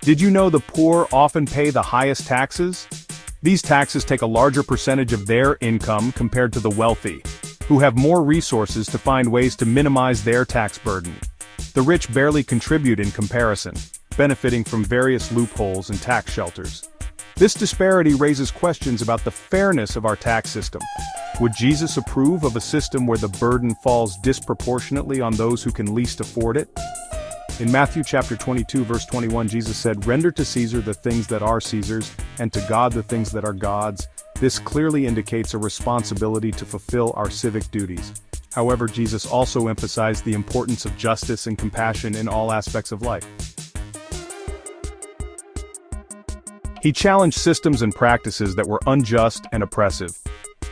Did you know the poor often pay the highest taxes? These taxes take a larger percentage of their income compared to the wealthy, who have more resources to find ways to minimize their tax burden. The rich barely contribute in comparison, benefiting from various loopholes and tax shelters. This disparity raises questions about the fairness of our tax system. Would Jesus approve of a system where the burden falls disproportionately on those who can least afford it? In Matthew chapter 22 verse 21, Jesus said, "Render to Caesar the things that are Caesar's, and to God the things that are God's." This clearly indicates a responsibility to fulfill our civic duties. However, Jesus also emphasized the importance of justice and compassion in all aspects of life. He challenged systems and practices that were unjust and oppressive.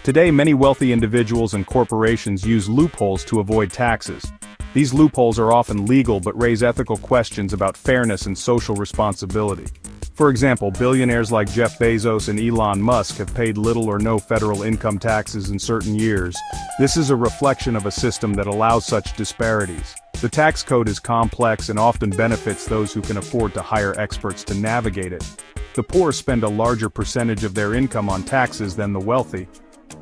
Today, many wealthy individuals and corporations use loopholes to avoid taxes. These loopholes are often legal but raise ethical questions about fairness and social responsibility. For example, billionaires like Jeff Bezos and Elon Musk have paid little or no federal income taxes in certain years. This is a reflection of a system that allows such disparities. The tax code is complex and often benefits those who can afford to hire experts to navigate it. The poor spend a larger percentage of their income on taxes than the wealthy.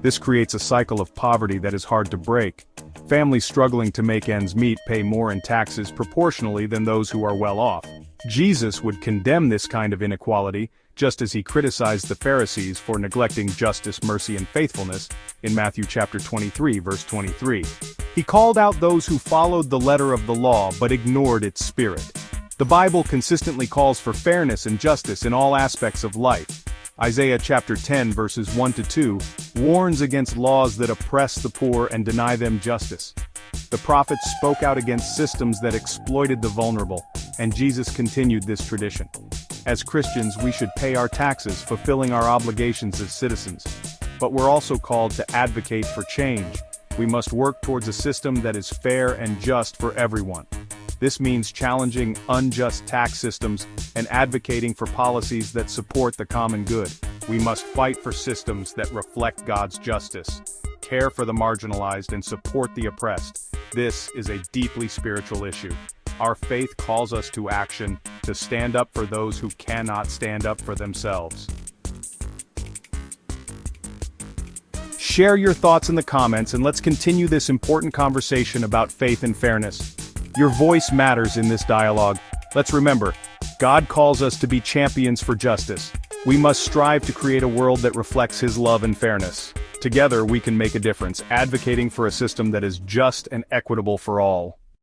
This creates a cycle of poverty that is hard to break. Families struggling to make ends meet pay more in taxes proportionally than those who are well off. Jesus would condemn this kind of inequality, just as he criticized the Pharisees for neglecting justice, mercy, and faithfulness, in Matthew chapter 23 verse 23. He called out those who followed the letter of the law but ignored its spirit. The Bible consistently calls for fairness and justice in all aspects of life. Isaiah chapter 10 verses 1-2 warns against laws that oppress the poor and deny them justice. The prophets spoke out against systems that exploited the vulnerable, and Jesus continued this tradition. As Christians, we should pay our taxes, fulfilling our obligations as citizens. But we're also called to advocate for change. We must work towards a system that is fair and just for everyone. This means challenging unjust tax systems and advocating for policies that support the common good. We must fight for systems that reflect God's justice, care for the marginalized, and support the oppressed. This is a deeply spiritual issue. Our faith calls us to action, to stand up for those who cannot stand up for themselves. Share your thoughts in the comments and let's continue this important conversation about faith and fairness. Your voice matters in this dialogue. Let's remember, God calls us to be champions for justice. We must strive to create a world that reflects His love and fairness. Together we can make a difference, advocating for a system that is just and equitable for all.